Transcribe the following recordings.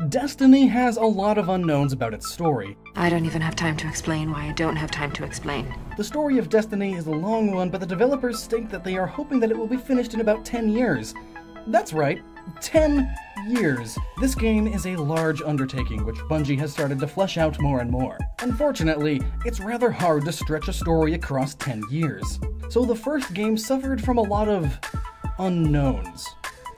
Destiny has a lot of unknowns about its story. I don't even have time to explain why I don't have time to explain. The story of Destiny is a long one, but the developers state that they are hoping that it will be finished in about 10 years. That's right, 10 years. This game is a large undertaking, which Bungie has started to flesh out more and more. Unfortunately, it's rather hard to stretch a story across 10 years. So the first game suffered from a lot of unknowns.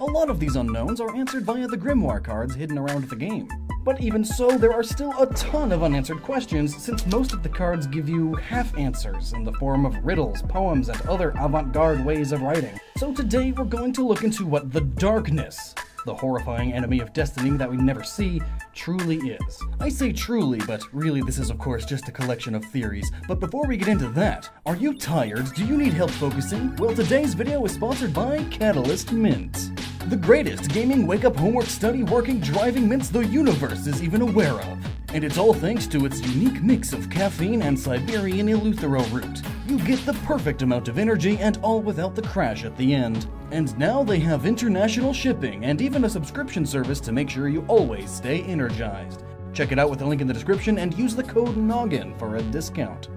A lot of these unknowns are answered via the grimoire cards hidden around the game. But even so, there are still a ton of unanswered questions, since most of the cards give you half answers in the form of riddles, poems, and other avant-garde ways of writing. So today we're going to look into what the darkness, the horrifying enemy of Destiny that we never see, truly is. I say truly, but really this is of course just a collection of theories. But before we get into that, are you tired? Do you need help focusing? Well, today's video is sponsored by Catalyst Mint. The greatest gaming wake-up homework study working driving mints the universe is even aware of. And it's all thanks to its unique mix of caffeine and Siberian Eleuthero root. You get the perfect amount of energy and all without the crash at the end. And now they have international shipping and even a subscription service to make sure you always stay energized. Check it out with the link in the description and use the code Gnoggin for a discount.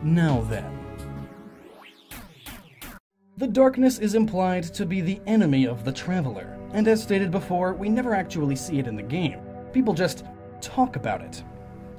Now then. The darkness is implied to be the enemy of the Traveler, and as stated before, we never actually see it in the game. People just talk about it.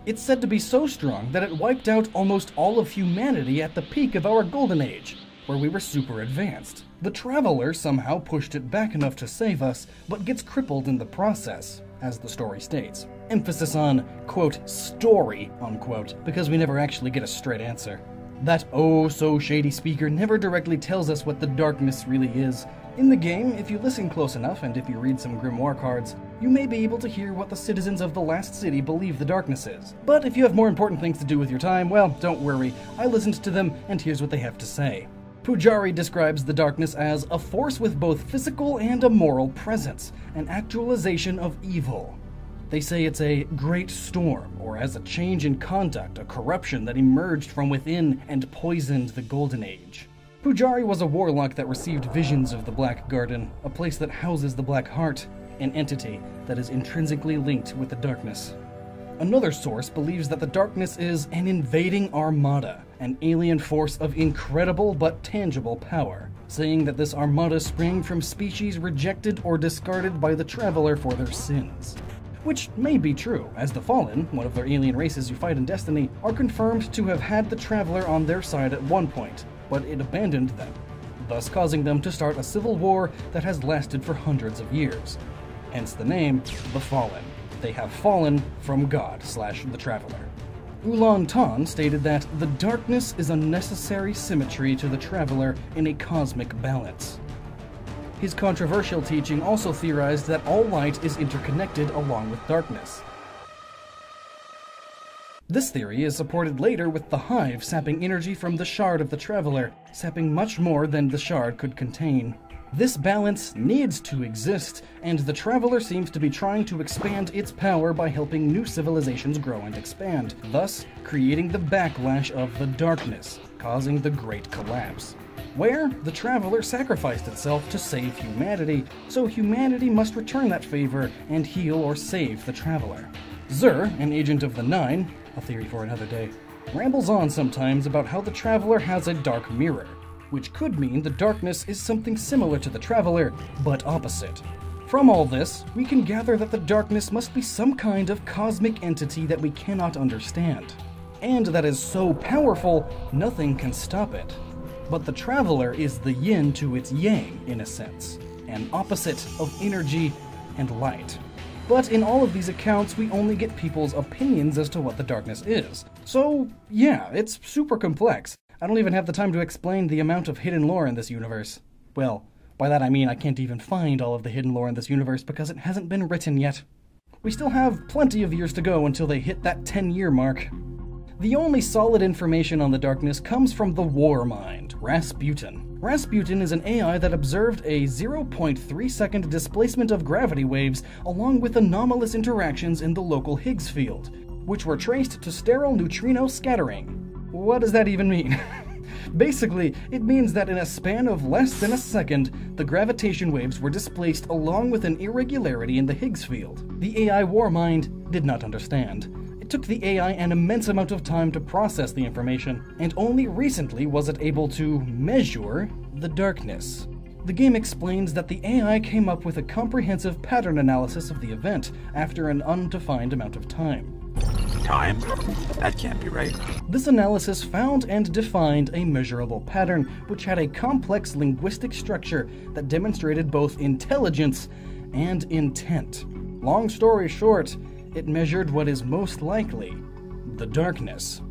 It's said to be so strong that it wiped out almost all of humanity at the peak of our Golden Age, where we were super advanced. The Traveler somehow pushed it back enough to save us, but gets crippled in the process, as the story states. Emphasis on, quote, story, unquote, because we never actually get a straight answer. That oh-so-shady speaker never directly tells us what the darkness really is. In the game, if you listen close enough and if you read some grimoire cards, you may be able to hear what the citizens of the last city believe the darkness is. But if you have more important things to do with your time, well, don't worry. I listened to them, and here's what they have to say. Pujari describes the darkness as a force with both physical and a moral presence, an actualization of evil. They say it's a great storm, or as a change in conduct, a corruption that emerged from within and poisoned the Golden Age. Pujari was a warlock that received visions of the Black Garden, a place that houses the Black Heart, an entity that is intrinsically linked with the darkness. Another source believes that the darkness is an invading armada, an alien force of incredible but tangible power, saying that this armada sprang from species rejected or discarded by the Traveler for their sins. Which may be true, as the Fallen, one of their alien races you fight in Destiny, are confirmed to have had the Traveler on their side at one point, but it abandoned them, thus causing them to start a civil war that has lasted for hundreds of years. Hence the name, the Fallen. They have fallen from God/the Traveler. Ulan Tan stated that the darkness is a necessary symmetry to the Traveler in a cosmic balance. His controversial teaching also theorized that all light is interconnected along with darkness. This theory is supported later with the Hive sapping energy from the shard of the Traveler, sapping much more than the shard could contain. This balance needs to exist, and the Traveler seems to be trying to expand its power by helping new civilizations grow and expand, thus creating the backlash of the darkness, causing the Great Collapse, where the Traveler sacrificed itself to save humanity, so humanity must return that favor and heal or save the Traveler. Zur, an agent of the Nine, a theory for another day, rambles on sometimes about how the Traveler has a dark mirror, which could mean the darkness is something similar to the Traveler, but opposite. From all this, we can gather that the darkness must be some kind of cosmic entity that we cannot understand, and that is so powerful, nothing can stop it. But the Traveler is the yin to its yang, in a sense, an opposite of energy and light. But in all of these accounts, we only get people's opinions as to what the darkness is. So, yeah, it's super complex. I don't even have the time to explain the amount of hidden lore in this universe. Well, by that I mean I can't even find all of the hidden lore in this universe because it hasn't been written yet. We still have plenty of years to go until they hit that 10-year mark. The only solid information on the darkness comes from the War Mind, Rasputin. Rasputin is an AI that observed a 0.3 second displacement of gravity waves along with anomalous interactions in the local Higgs field, which were traced to sterile neutrino scattering. What does that even mean? Basically, it means that in a span of less than a second, the gravitation waves were displaced along with an irregularity in the Higgs field. The AI Warmind did not understand. It took the AI an immense amount of time to process the information, and only recently was it able to measure the darkness. The game explains that the AI came up with a comprehensive pattern analysis of the event after an undefined amount of time. Time? That can't be right. This analysis found and defined a measurable pattern, which had a complex linguistic structure that demonstrated both intelligence and intent. Long story short, it measured what is most likely the darkness.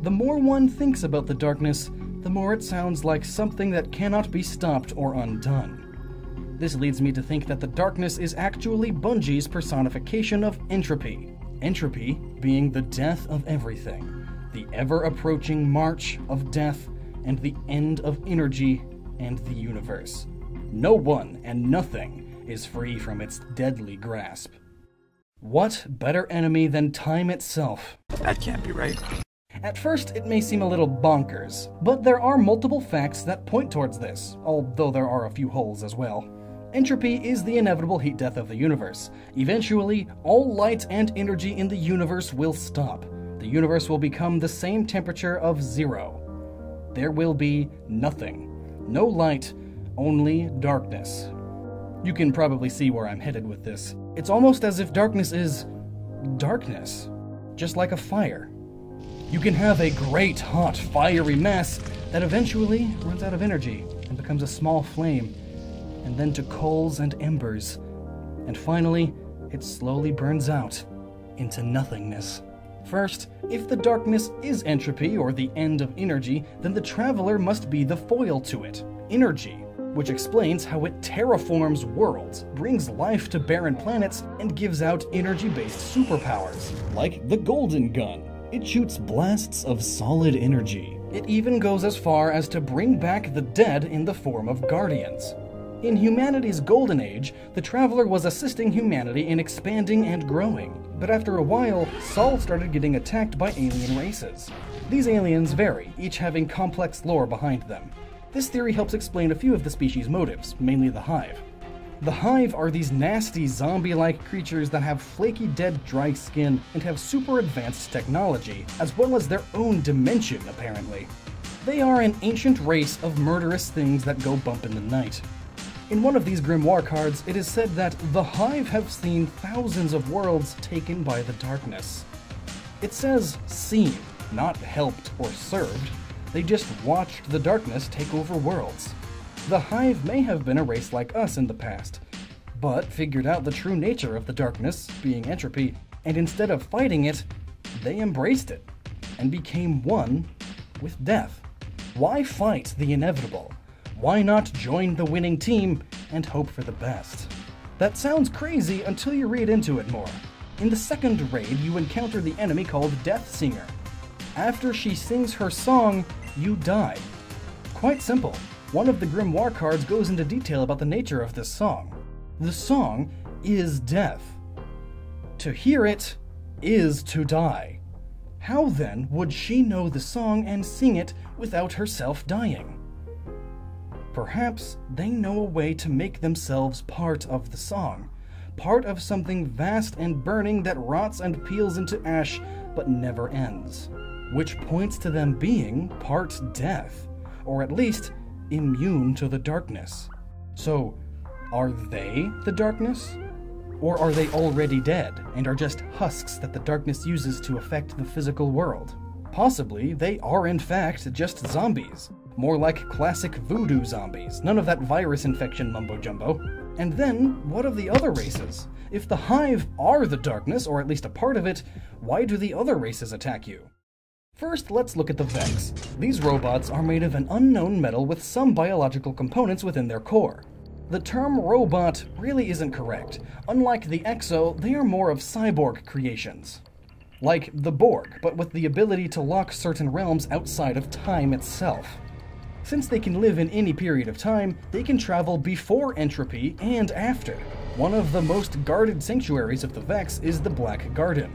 The more one thinks about the darkness, the more it sounds like something that cannot be stopped or undone. This leads me to think that the darkness is actually Bungie's personification of entropy. Entropy being the death of everything, the ever-approaching march of death, and the end of energy and the universe. No one and nothing is free from its deadly grasp. What better enemy than time itself? That can't be right. At first, it may seem a little bonkers, but there are multiple facts that point towards this, although there are a few holes as well. Entropy is the inevitable heat death of the universe. Eventually, all light and energy in the universe will stop. The universe will become the same temperature of 0. There will be nothing. No light, only darkness. You can probably see where I'm headed with this. It's almost as if darkness is darkness, just like a fire. You can have a great, hot, fiery mass that eventually runs out of energy and becomes a small flame, and then to coals and embers, and finally, it slowly burns out into nothingness. First, if the darkness is entropy or the end of energy, then the Traveler must be the foil to it, energy, which explains how it terraforms worlds, brings life to barren planets, and gives out energy-based superpowers, like the Golden Gun. It shoots blasts of solid energy. It even goes as far as to bring back the dead in the form of guardians. In humanity's golden age, the Traveler was assisting humanity in expanding and growing, but after a while, Sol started getting attacked by alien races. These aliens vary, each having complex lore behind them. This theory helps explain a few of the species' motives, mainly the Hive. The Hive are these nasty zombie-like creatures that have flaky dead dry skin and have super advanced technology, as well as their own dimension, apparently. They are an ancient race of murderous things that go bump in the night. In one of these grimoire cards, it is said that the Hive have seen thousands of worlds taken by the darkness. It says seen, not helped or served. They just watched the darkness take over worlds. The Hive may have been a race like us in the past, but figured out the true nature of the darkness, being entropy, and instead of fighting it, they embraced it, and became one with death. Why fight the inevitable? Why not join the winning team and hope for the best? That sounds crazy until you read into it more. In the second raid, you encounter the enemy called Death Singer. After she sings her song, you die. Quite simple. One of the grimoire cards goes into detail about the nature of this song. The song is death. To hear it is to die. How then would she know the song and sing it without herself dying? Perhaps they know a way to make themselves part of the song, part of something vast and burning that rots and peels into ash but never ends, which points to them being part death, or at least immune to the darkness. So, are they the darkness? Or are they already dead and are just husks that the darkness uses to affect the physical world? Possibly they are in fact just zombies. More like classic voodoo zombies, none of that virus infection mumbo-jumbo. And then, what of the other races? If the Hive are the darkness, or at least a part of it, why do the other races attack you? First, let's look at the Vex. These robots are made of an unknown metal with some biological components within their core. The term robot really isn't correct. Unlike the Exo, they are more of cyborg creations. Like the Borg, but with the ability to lock certain realms outside of time itself. Since they can live in any period of time, they can travel before entropy and after. One of the most guarded sanctuaries of the Vex is the Black Garden,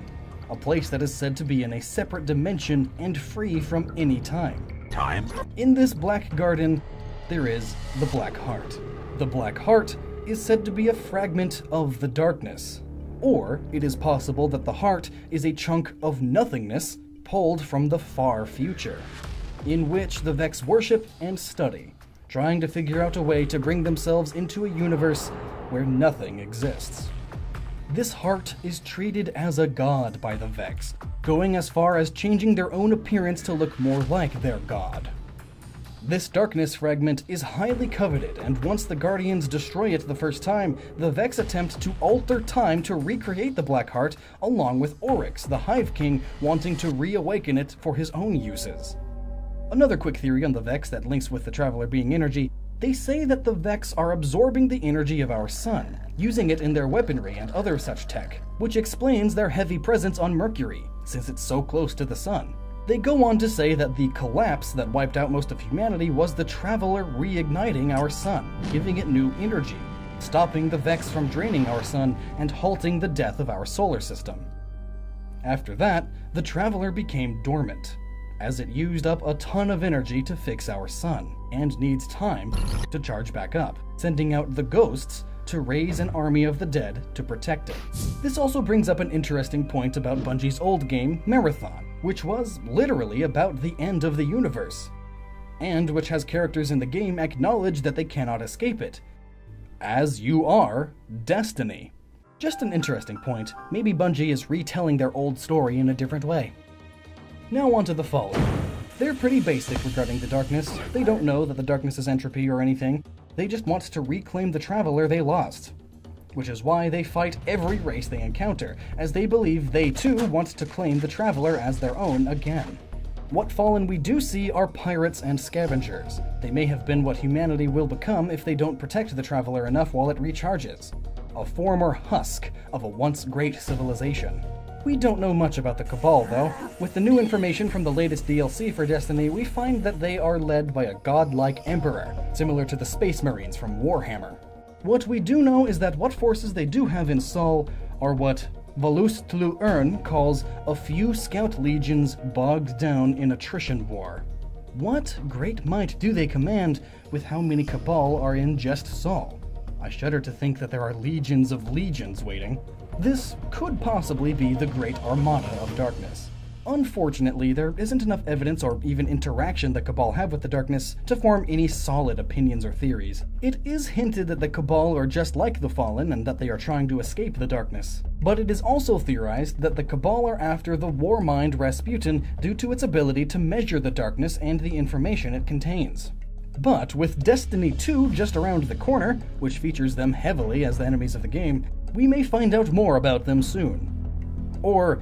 a place that is said to be in a separate dimension and free from any time. Time? In this black garden, there is the Black Heart. The Black Heart is said to be a fragment of the darkness. Or it is possible that the heart is a chunk of nothingness pulled from the far future, in which the Vex worship and study, trying to figure out a way to bring themselves into a universe where nothing exists. This heart is treated as a god by the Vex, going as far as changing their own appearance to look more like their god. This darkness fragment is highly coveted, and once the Guardians destroy it the first time, the Vex attempt to alter time to recreate the Black Heart, along with Oryx, the Hive King, wanting to reawaken it for his own uses. Another quick theory on the Vex that links with the Traveler being energy: they say that the Vex are absorbing the energy of our sun, using it in their weaponry and other such tech, which explains their heavy presence on Mercury, since it's so close to the sun. They go on to say that the collapse that wiped out most of humanity was the Traveler reigniting our sun, giving it new energy, stopping the Vex from draining our sun and halting the death of our solar system. After that, the Traveler became dormant, as it used up a ton of energy to fix our sun, and needs time to charge back up, sending out the ghosts to raise an army of the dead to protect it. This also brings up an interesting point about Bungie's old game, Marathon, which was literally about the end of the universe, and which has characters in the game acknowledge that they cannot escape it, as you are Destiny. Just an interesting point. Maybe Bungie is retelling their old story in a different way. Now on to the Fallen. They're pretty basic regarding the darkness. They don't know that the darkness is entropy or anything. They just want to reclaim the Traveler they lost, which is why they fight every race they encounter, as they believe they too want to claim the Traveler as their own again. What Fallen we do see are pirates and scavengers. They may have been what humanity will become if they don't protect the Traveler enough while it recharges. A former husk of a once great civilization. We don't know much about the Cabal, though. With the new information from the latest DLC for Destiny, we find that they are led by a godlike emperor, similar to the Space Marines from Warhammer. What we do know is that what forces they do have in Sol are what Volustlu Ern calls a few scout legions bogged down in attrition war. What great might do they command with how many Cabal are in just Sol? I shudder to think that there are legions of legions waiting. This could possibly be the Great Armada of Darkness. Unfortunately, there isn't enough evidence or even interaction the Cabal have with the Darkness to form any solid opinions or theories. It is hinted that the Cabal are just like the Fallen and that they are trying to escape the Darkness. But it is also theorized that the Cabal are after the Warmind Rasputin due to its ability to measure the Darkness and the information it contains. But with Destiny 2 just around the corner, which features them heavily as the enemies of the game, we may find out more about them soon. Or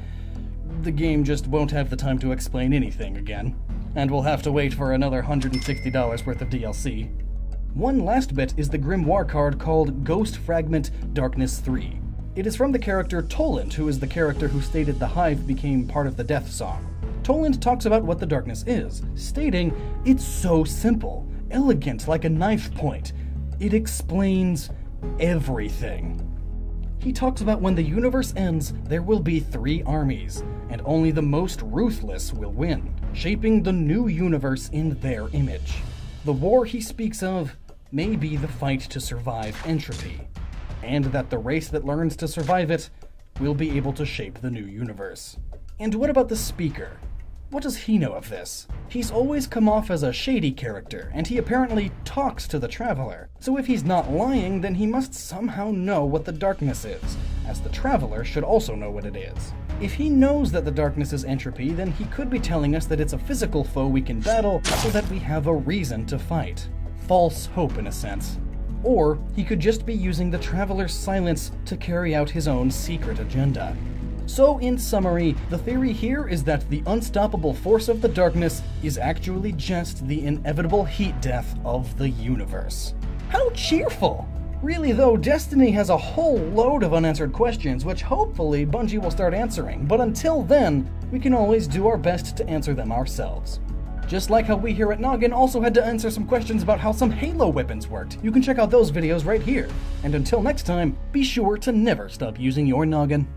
the game just won't have the time to explain anything again, and we'll have to wait for another $160 worth of DLC. One last bit is the Grimoire card called Ghost Fragment Darkness 3. It is from the character Toland, who is the character who stated the Hive became part of the Death Song. Toland talks about what the darkness is, stating, "It's so simple, elegant like a knife point. It explains everything." He talks about when the universe ends, there will be 3 armies, and only the most ruthless will win, shaping the new universe in their image. The war he speaks of may be the fight to survive entropy, and that the race that learns to survive it will be able to shape the new universe. And what about the Speaker? What does he know of this? He's always come off as a shady character, and he apparently talks to the Traveler. So if he's not lying, then he must somehow know what the darkness is, as the Traveler should also know what it is. If he knows that the darkness is entropy, then he could be telling us that it's a physical foe we can battle so that we have a reason to fight. False hope in a sense. Or he could just be using the Traveler's silence to carry out his own secret agenda. So, in summary, the theory here is that the unstoppable force of the darkness is actually just the inevitable heat death of the universe. How cheerful! Really though, Destiny has a whole load of unanswered questions, which hopefully Bungie will start answering, but until then, we can always do our best to answer them ourselves. Just like how we here at Gnoggin also had to answer some questions about how some Halo weapons worked. You can check out those videos right here. And until next time, be sure to never stop using your noggin.